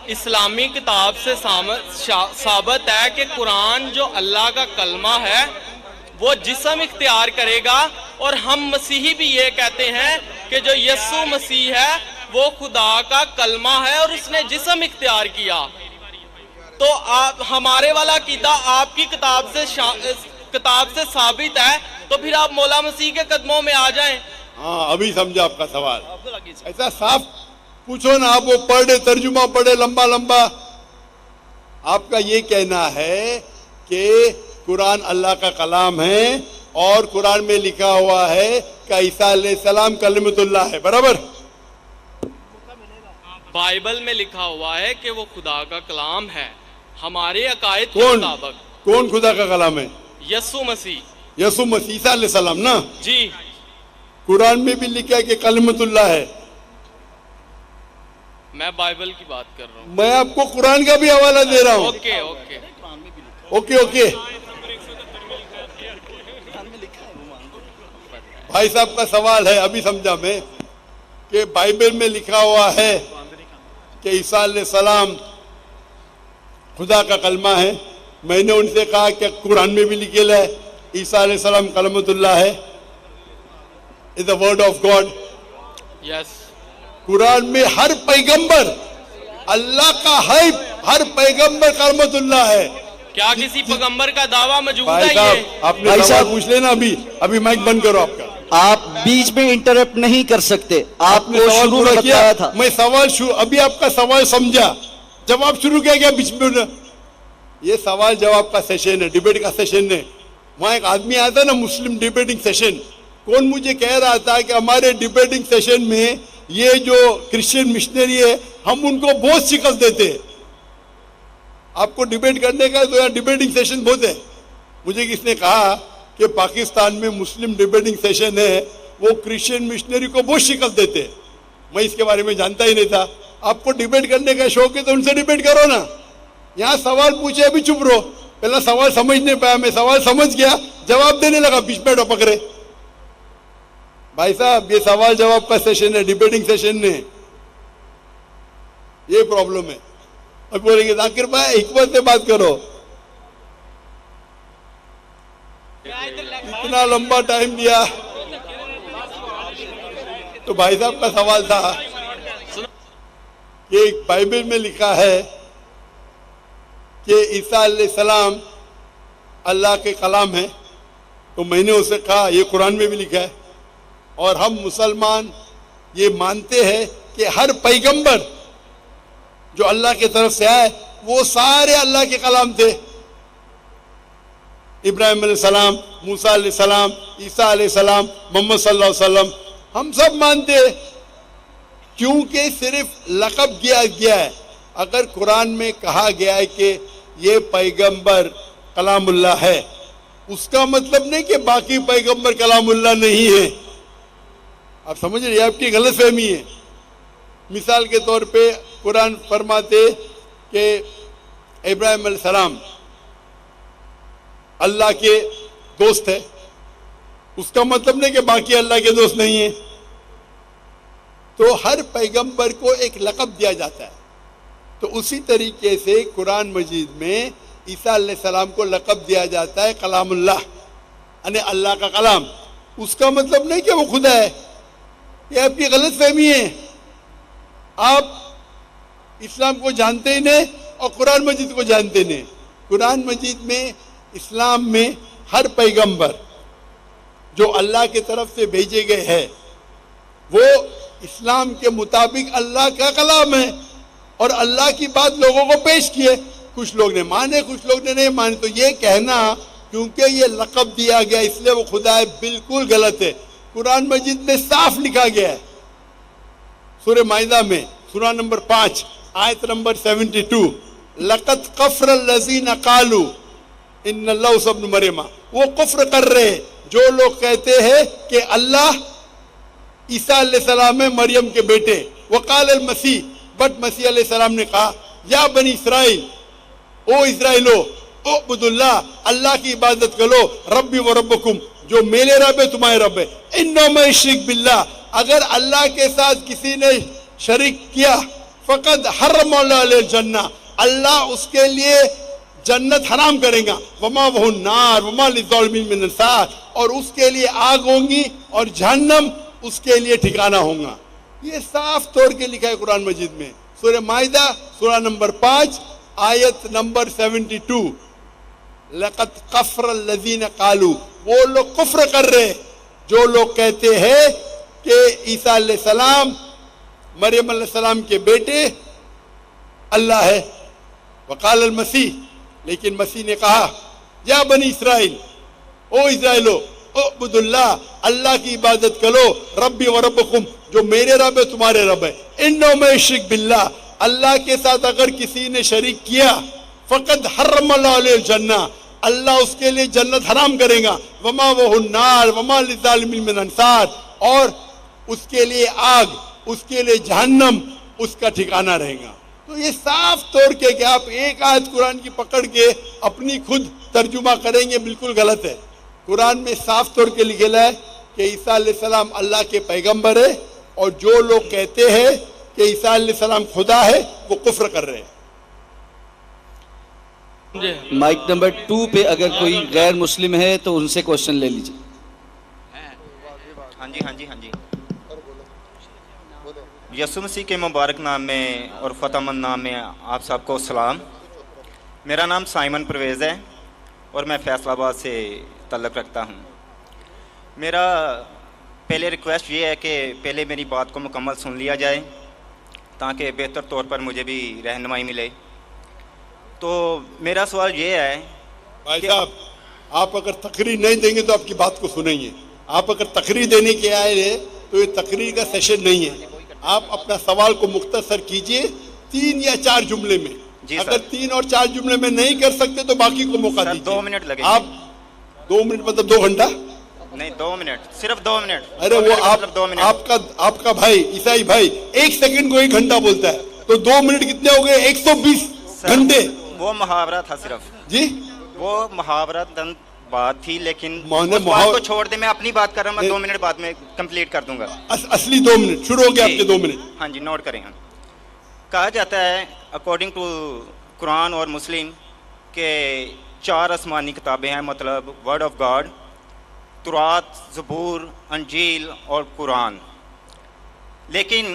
اسلامی کتاب سے ثابت ہے کہ قرآن جو اللہ کا کلمہ ہے وہ جسم اختیار کرے گا، اور ہم مسیحی بھی یہ کہتے ہیں کہ جو یسوع مسیح ہے وہ خدا کا کلمہ ہے اور اس نے جسم اختیار کیا۔ تو ہمارے والا عقیدہ آپ کی کتاب سے ثابت ہے، تو پھر آپ مولا مسیح کے قدموں میں آ جائیں۔ ہاں ابھی سمجھا آپ کا سوال، ایسا صاف پوچھو نا، آپ وہ پڑھے ترجمہ پڑھے لمبا لمبا۔ آپ کا یہ کہنا ہے کہ قرآن اللہ کا کلام ہے اور قرآن میں لکھا ہوا ہے کہ عیسیٰ علیہ السلام کلمۃ اللہ ہے، برابر؟ بائبل میں لکھا ہوا ہے کہ وہ خدا کا کلام ہے، ہمارے عقائد کے مطابق۔ کون خدا کا کلام ہے؟ یسوع مسیح۔ یسوع مسیح عیسیٰ علیہ السلام نا؟ جی۔ قرآن میں بھی لکھا ہے کہ کلمۃ اللہ ہے۔ میں بائبل کی بات کر رہا ہوں۔ میں آپ کو قرآن کا بھی حوالہ دے رہا ہوں۔ اوکے اوکے اوکے اوکے بھائی صاحب کا سوال ہے، ابھی سمجھا میں، کہ بائبل میں لکھا ہوا ہے کہ عیسیٰ علیہ السلام خدا کا کلمہ ہے۔ میں نے ان سے کہا کہ قرآن میں بھی لکھا ہے عیسیٰ علیہ السلام کلمۃ اللہ ہے، is the word of God۔ یس۔ قرآن میں ہر پیغمبر اللہ کا ہے، ہر پیغمبر کلمۃ اللہ ہے۔ کیا کسی پیغمبر کا دعویٰ موجود ہے؟ بھائی صاحب آپ نے سوال پوچھ لینا، ابھی مائک بند کرو آپ کا۔ آپ بیچ میں انٹرپٹ نہیں کر سکتے، آپ نے کو سوال شروع پورا میں کیا، بتایا تھا۔ میں سوال ابھی آپ کا سوال سمجھا، جواب شروع کیا گیا بیچ میں۔ یہ سوال جواب کا سیشن ہے، ڈیبیٹ کا سیشن ہے۔ وہاں ایک آدمی آیا تھا نا، مسلم ڈیبیٹنگ سیشن، کون مجھے کہہ رہا تھا کہ ہمارے ڈیبیٹنگ سیشن میں یہ جو کرسچن مشنری ہے ہم ان کو بہت شکست دیتے ہیں۔ آپ کو ڈیبیٹ کرنے کا تو یہاں ڈیبیٹنگ سیشن بہت ہے۔ مجھے کس نے کہا کہ پاکستان میں مسلم ڈیبیٹنگ سیشن ہے، وہ کرسچن مشنری کو بہت شکست دیتے ہیں۔ میں اس کے بارے میں جانتا ہی نہیں تھا۔ آپ کو ڈیبیٹ کرنے کا شوق ہے تو ان سے ڈیبیٹ کرو نا۔ یہاں سوال پوچھے ابھی چپ رہو، پہلا سوال سمجھ نہیں پایا، میں سوال سمجھ گیا جواب دینے لگا، بیچ میں پکڑے۔ بھائی صاحب یہ سوال جواب کا سیشن ہے، ڈیبیٹنگ سیشن نہیں، یہ پرابلم ہے۔ اب بولیں گے ذاکر بھائی حکمت سے بات کرو، اتنا لمبا ٹائم دیا۔ تو بھائی صاحب کا سوال تھا کہ بائبل میں لکھا ہے کہ عیسیٰ علیہ السلام اللہ کے کلام ہے، تو میں نے اسے کہا یہ قرآن میں بھی لکھا ہے، اور ہم مسلمان یہ مانتے ہیں کہ ہر پیغمبر جو اللہ کی طرف سے آئے وہ سارے اللہ کے کلام تھے۔ ابراہیم علیہ السلام، موسیٰ علیہ السلام، عیسیٰ علیہ السلام، محمد صلی اللہ علیہ وسلم، ہم سب مانتے ہیں، کیونکہ صرف لقب دیا گیا ہے۔ اگر قرآن میں کہا گیا ہے کہ یہ پیغمبر کلام اللہ ہے، اس کا مطلب نہیں کہ باقی پیغمبر کلام اللہ نہیں ہے۔ آپ سمجھ رہے ہیں، آپ کی غلط فہمی ہے۔ مثال کے طور پہ قرآن فرماتے کہ ابراہیم علیہ السلام اللہ کے دوست ہے، اس کا مطلب نہیں کہ باقی اللہ کے دوست نہیں ہیں۔ تو ہر پیغمبر کو ایک لقب دیا جاتا ہے، تو اسی طریقے سے قرآن مجید میں عیسیٰ علیہ السلام کو لقب دیا جاتا ہے کلام اللہ، یعنی اللہ کا کلام۔ اس کا مطلب نہیں کہ وہ خدا ہے، یہ آپ کی غلط فہمی ہے۔ آپ اسلام کو جانتے ہی نہیں اور قرآن مجید کو جانتے نہیں۔ قرآن مجید میں اسلام میں ہر پیغمبر جو اللہ کی طرف سے بھیجے گئے ہیں وہ اسلام کے مطابق اللہ کا کلام ہے، اور اللہ کی بات لوگوں کو پیش کیے۔ کچھ لوگ نے مانے، کچھ لوگ نے نہیں مانے۔ تو یہ کہنا کیونکہ یہ لقب دیا گیا اس لیے وہ خدا ہے، بالکل غلط ہے۔ قرآن مجید میں صاف لکھا گیا ہے، سورہ مائدہ میں سورہ نمبر 5 آیت نمبر 72، لَقَدْ كَفَرَ الَّذِينَ قَالُوا إِنَّ اللَّهَ عِيسَى ابْنُ مَرْيَمَ۔ وہ کفر کر رہے ہیں جو لوگ کہتے ہیں کہ اللہ عیسیٰ علیہ السلام ہے مریم کے بیٹے۔ وقال المسیح، بٹ مسیح علیہ السلام نے کہا یا بنی اسرائیل، او اسرائیلو، اعبدوا اللہ، اللہ کی عبادت کرو، ربی و ربکم، جو میرے رب ہے تمہارے رب ہے۔ انہ من یشرک باللہ، اگر اللہ کے ساتھ کسی نے شریک کیا فقد حرم اللہ علیہ الجنہ، اللہ اس کے لیے جنت حرام کرے گا، وما وہ النار وما للظالمین من انصار، اور اس کے لیے آگ ہوں گی اور جہنم اس کے لیے ٹھکانہ ہوگا۔ یہ صاف طور کے لکھا ہے قرآن مجید میں، سورہ مائدہ سورہ نمبر 5 آیت نمبر 72۔ لقد کفر الذین قالوا، وہ لوگ کفر کر رہے جو لوگ کہتے ہیں کہ عیسیٰ علیہ السلام مریم علیہ السلام کے بیٹے اللہ ہے۔ وقال المسیح، لیکن مسیح نے کہا یا بنی اسرائیل، او اسرائیلو اعبد اللہ، اللہ کی عبادت کرو، ربی و ربکم، جو میرے رب ہے تمہارے رب ہے، انہ من یشرک باللہ، اللہ کے ساتھ اگر کسی نے شریک کیا، فقد حرم اللہ علیہ الجنہ، اللہ اس کے لیے جنت حرام کرے گا، وما وہ النار وما للظالمین من انصار، اور اس کے لیے آگ، اس کے لیے جہنم اس کا ٹھکانہ رہے گا۔ تو یہ صاف طور کے کہ آپ ایک آیت قرآن کی پکڑ کے اپنی خود ترجمہ کریں گے، بالکل غلط ہے۔ قرآن میں صاف طور کے لکھا ہے کہ عیسیٰ علیہ السلام اللہ کے پیغمبر ہے، اور جو لوگ کہتے ہیں کہ عیسیٰ علیہ السلام خدا ہے وہ کفر کر رہے ہیں۔ مائک نمبر 2 پہ اگر کوئی غیر مسلم ہے تو ان سے کوشچن لے لیجیے۔ ہاں جی یسوع مسیح کے مبارک نام میں اور فتح مند نام میں آپ سب کو سلام۔ میرا نام سائمن پرویز ہے اور میں فیصل آباد سے تعلق رکھتا ہوں۔ میرا پہلے ریکویسٹ یہ ہے کہ پہلے میری بات کو مکمل سن لیا جائے تاکہ بہتر طور پر مجھے بھی رہنمائی ملے۔ تو میرا سوال یہ ہے بھائی صاحب، آپ اگر تقریر نہیں دیں گے تو آپ کی بات کو سنیں گے۔ آپ اگر تقریر دینے کے آئے ہیں تو یہ تقریر کا سیشن نہیں ہے۔ آپ اپنا سوال کو مختصر کیجئے 3 یا 4 جملے میں۔ اگر 3 اور 4 جملے میں نہیں کر سکتے تو باقی کو موقع دیجیے۔ 2 منٹ لگے۔ آپ 2 منٹ مطلب 2 گھنٹہ؟ نہیں 2 منٹ، صرف 2 منٹ۔ ارے وہ آپ کا بھائی عیسائی بھائی 1 سیکنڈ کو 1 گھنٹہ بولتا ہے، تو 2 منٹ کتنے ہو گئے؟ 120 گھنٹے۔ وہ محاورہ تھا صرف جی، وہ محاورہ بات تھی، لیکن بات کو چھوڑ دے، میں اپنی بات کر رہا ہوں، میں 2 منٹ بعد میں کمپلیٹ کر دوں گا۔ اصلی 2 منٹ شروع ہو گیا آپ کے 2 منٹ۔ ہاں جی، نوٹ کریں۔ کہا جاتا ہے اکارڈنگ ٹو قرآن اور مسلم کہ 4 آسمانی کتابیں ہیں، مطلب ورڈ آف گاڈ، تورات، زبور، انجیل اور قرآن۔ لیکن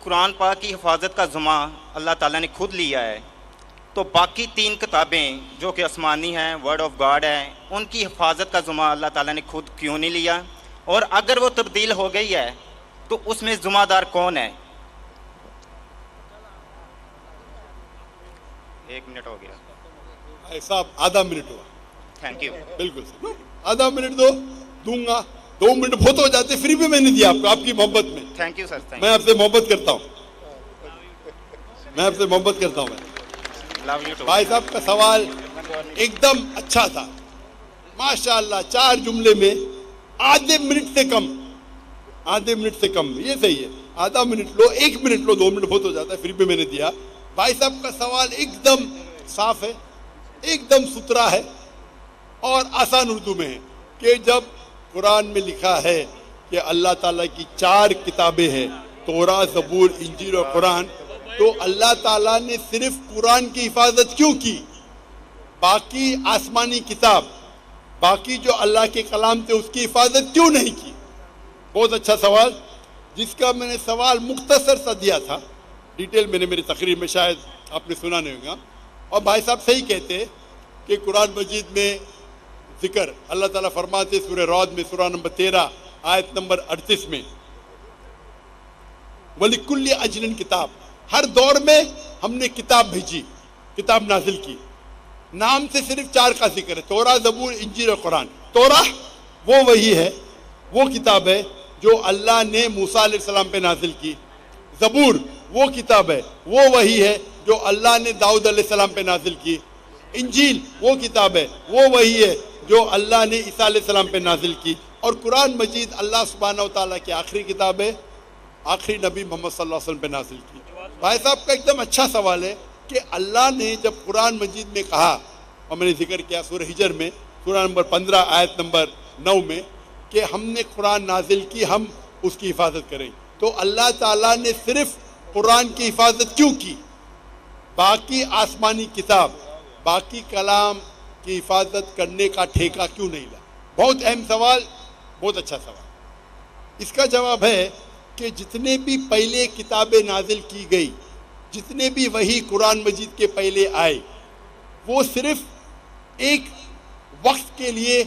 قرآن پاک کی حفاظت کا ذمہ اللہ تعالیٰ نے خود لیا ہے، تو باقی 3 کتابیں جو کہ آسمانی ہیں، ورڈ آف گاڈ ہیں، ان کی حفاظت کا ذمہ اللہ تعالیٰ نے خود کیوں نہیں لیا؟ اور اگر وہ تبدیل ہو گئی ہے تو اس میں ذمہ دار کون ہے؟ 1 منٹ ہو گیا بھائی صاحب، آدھا منٹ ہوا۔ Thank you. بالکل آدھا منٹ دوں گا۔ 2 منٹ بہت ہو جاتے، فری بھی میں نے دیا آپ کو، آپ کی محبت میں۔ Thank you sir. میں آپ سے محبت کرتا ہوں، میں آپ سے محبت کرتا ہوں۔ بھائی صاحب کا سوال ایک دم اچھا تھا، ماشاءاللہ۔ 4 جملے میں آدھے منٹ سے کم، یہ صحیح ہے۔ آدھا منٹ لو، 1 منٹ لو، 2 منٹ بہت ہو جاتا ہے، پھر بھی میں نے دیا۔ بھائی صاحب کا سوال ایک دم صاف ہے، ایک دم ستھرا ہے اور آسان اردو میں ہے کہ جب قرآن میں لکھا ہے کہ اللہ تعالیٰ کی 4 کتابیں ہیں، تورات، زبور، انجیل اور قرآن، تو اللہ تعالیٰ نے صرف قرآن کی حفاظت کیوں کی؟ باقی آسمانی کتاب، باقی جو اللہ کے کلام تھے اس کی حفاظت کیوں نہیں کی؟ بہت اچھا سوال، جس کا میں نے سوال مختصر سا دیا تھا، ڈیٹیل میں نے میری تقریر میں شاید آپ نے سنا نہیں ہوگا۔ اور بھائی صاحب صحیح کہتے کہ قرآن مجید میں ذکر اللہ تعالیٰ فرماتے سورہ رعد میں سورہ نمبر 13 آیت نمبر 38 میں، وَلِكُلِّ أَجْلٍ کتاب، ہر دور میں ہم نے کتاب بھیجی، کتاب نازل کی۔ نام سے صرف 4 کا ذکر ہے، تورات، زبور، انجیل اور قرآن۔ تورات وہ وہی ہے، وہ کتاب ہے جو اللہ نے موسیٰ علیہ السلام پہ نازل کی۔ زبور وہ کتاب ہے، وہ وہی ہے جو اللہ نے داؤد علیہ السلام پہ نازل کی۔ انجیل وہ کتاب ہے، وہ وہی ہے جو اللہ نے عیسیٰ علیہ السلام پہ نازل کی۔ اور قرآن مجید اللہ سبحانہ و تعالیٰ کی آخری کتاب ہے، آخری نبی محمد صلی اللہ علیہ وسلم پہ نازل کی۔ بھائی صاحب کا ایک دم اچھا سوال ہے کہ اللہ نے جب قرآن مجید میں کہا، اور میں نے ذکر کیا سورہ ہجر میں سورہ نمبر 15 آیت نمبر 9 میں کہ ہم نے قرآن نازل کی، ہم اس کی حفاظت کریں، تو اللہ تعالیٰ نے صرف قرآن کی حفاظت کیوں کی؟ باقی آسمانی کتاب، باقی کلام کی حفاظت کرنے کا ٹھیکہ کیوں نہیں لا؟ بہت اہم سوال، بہت اچھا سوال۔ اس کا جواب ہے کہ جتنے بھی پہلے کتابیں نازل کی گئی، جتنے بھی وحی قرآن مجید کے پہلے آئے، وہ صرف ایک وقت کے لیے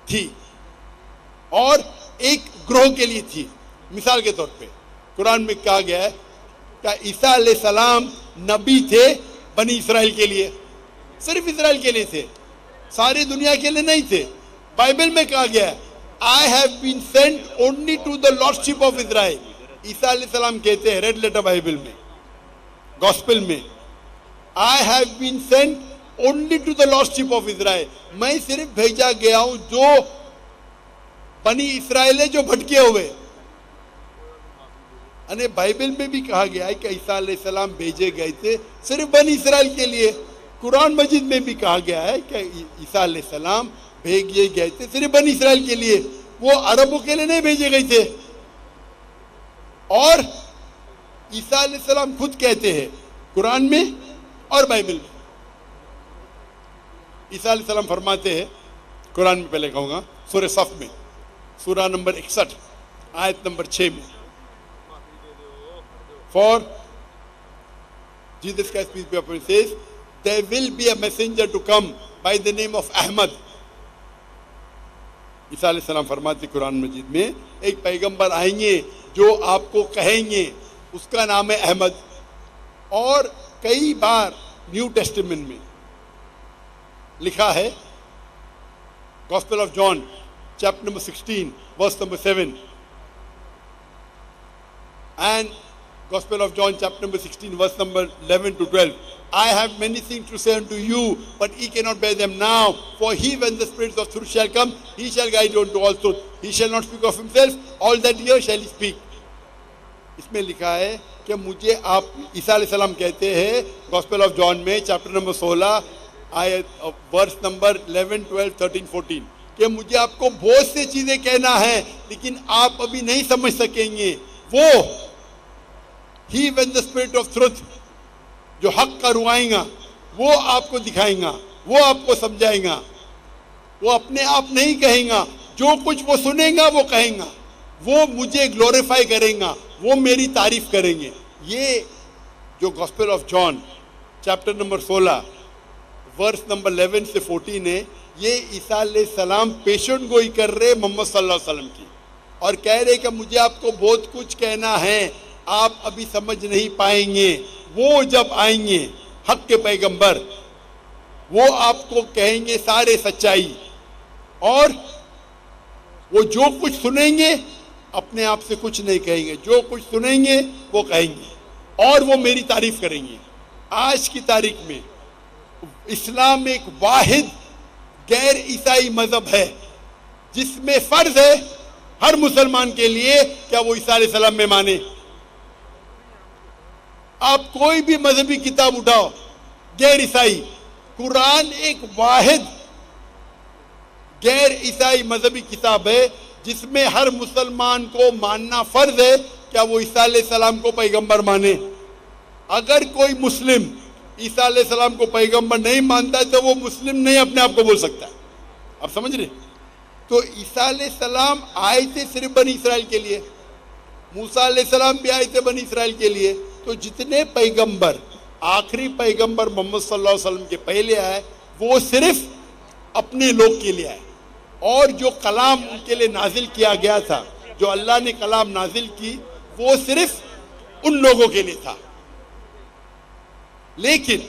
تھی اور ایک گروہ کے لیے تھی۔ مثال کے طور پہ قرآن میں کہا گیا ہے کہ عیسیٰ علیہ السلام نبی تھے بنی اسرائیل کے لیے، صرف اسرائیل کے لیے تھے، ساری دنیا کے لیے نہیں تھے۔ بائبل میں کہا گیا ہے I have been sent only to the lordship of Israel۔ عیسیٰ علیہ السلام کہتے ہیں ریڈ لیٹر بائبل میں، گوسپل میں، I have been sent only to the lordship of Israel۔ میں صرف بھیجا گیا ہوں جو بنی اسرائیل ہے، جو بھٹکے ہوئے۔ یعنی بائبل میں بھی کہا گیا ہے کہ عیسیٰ علیہ السلام بھیجے گئے تھے صرف بنی اسرائیل کے لیے۔ قرآن مجید میں بھی کہا گیا ہے کہ عیسیٰ علیہ السلام بھیجے گئے تھے صرف بنی اسرائیل کے لیے، وہ عربوں کے لیے نہیں بھیجے گئے تھے۔ اور عیسیٰ علیہ السلام خود کہتے ہیں قرآن میں اور بائبل میں، عیسیٰ علیہ السلام فرماتے ہیں قرآن میں، پہلے کہوں گا سورہ صف میں، سورہ نمبر 61 آیت نمبر 6 میں، For Jesus Christ, peace be upon him, says, there will be a messenger to come by the name of Ahmad۔ عیسیٰ علیہ السلام فرماتے قرآن مجید میں ایک پیغمبر آئیں گے جو آپ کو کہیں گے، اس کا نام ہے احمد۔ اور کئی بار نیو ٹیسٹمنٹ میں لکھا ہے، gospel of John chapter number 16 verse number 7 and Gospel of John chapter number 16 verse number 11 to 12, I have many things to say unto you, but ye cannot bear them now. For he, when the Spirit of truth shall come, he shall guide you unto all truth. He shall not speak of himself, all that he hears shall he speak۔ اس میں لکھا ہے کہ مجھے آپ، عیسیٰ علیہ السلام کہتے ہیں گوسپل آف جان میں چیپٹر نمبر 16 آیت ورس نمبر 11 12 13 14 کہ مجھے آپ کو بہت سی چیزیں کہنا ہے لیکن آپ ابھی نہیں سمجھ سکیں گے۔ وہ He, when the Spirit of truth، جو حق کا روح آئیں گا، وہ آپ کو دکھائیں گا، وہ آپ کو سمجھائیں گا۔ وہ اپنے آپ نہیں کہیں گا، جو کچھ وہ سنیں گا وہ کہیں گا، وہ مجھے گلوریفائی کریں گا، وہ میری تعریف کریں گے۔ یہ جو gospel of John chapter number 16 verse number 11 سے 14 ہے، یہ عیسیٰ علیہ السلام پیشن گوئی کر رہے محمد صلی اللہ علیہ وسلم کی، اور کہہ رہے کہ مجھے آپ کو بہت کچھ کہنا ہے، آپ ابھی سمجھ نہیں پائیں گے۔ وہ جب آئیں گے حق کے پیغمبر، وہ آپ کو کہیں گے سارے سچائی، اور وہ جو کچھ سنیں گے اپنے آپ سے کچھ نہیں کہیں گے، جو کچھ سنیں گے وہ کہیں گے، اور وہ میری تعریف کریں گے۔ آج کی تاریخ میں اسلام ایک واحد غیر عیسائی مذہب ہے جس میں فرض ہے ہر مسلمان کے لیے کیا وہ عیسیٰ علیہ السلام میں مانے۔ آپ کوئی بھی مذہبی کتاب اٹھاؤ غیر عیسائی، قرآن ایک واحد غیر عیسائی مذہبی کتاب ہے جس میں ہر مسلمان کو ماننا فرض ہے کیا وہ عیسیٰ علیہ السلام کو پیغمبر مانے۔ اگر کوئی مسلم عیسیٰ علیہ السلام کو پیغمبر نہیں مانتا ہے تو وہ مسلم نہیں اپنے آپ کو بول سکتا ہے۔ آپ سمجھ رہے؟ تو عیسیٰ علیہ السلام آئے تھے صرف بنی اسرائیل کے لیے، موسیٰ علیہ السلام بھی آئے تھے بنی اسرائیل کے لیے۔ تو جتنے پیغمبر، آخری پیغمبر محمد صلی اللہ علیہ وسلم کے پہلے آئے وہ صرف اپنے لوگ کے لیے آئے، اور جو کلام ان کے لیے نازل کیا گیا تھا، جو اللہ نے کلام نازل کی، وہ صرف ان لوگوں کے لیے تھا۔ لیکن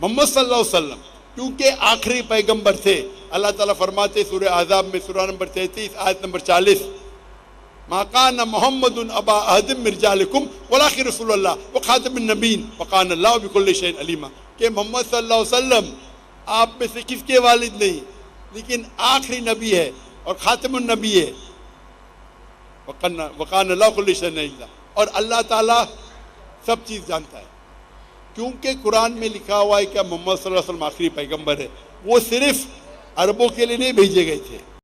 محمد صلی اللہ علیہ وسلم کیونکہ آخری پیغمبر تھے، اللہ تعالیٰ فرماتے سورہ احزاب میں سورہ نمبر 33 آیت نمبر 40، ما کان محمد ابا احد من رجالکم ولکن رسول اللہ وخاتم النبیین وکان اللہ بکل شیء علیما، کہ محمد صلی اللہ علیہ وسلم آپ میں سے کس کے والد نہیں لیکن آخری نبی ہے اور خاتم النبی ہے، وکان اللہ بکل شیء علیما، اور اللہ تعالیٰ سب چیز جانتا ہے۔ کیونکہ قرآن میں لکھا ہوا ہے کہ محمد صلی اللہ علیہ وسلم آخری پیغمبر ہے، وہ صرف عربوں کے لیے نہیں بھیجے گئے تھے،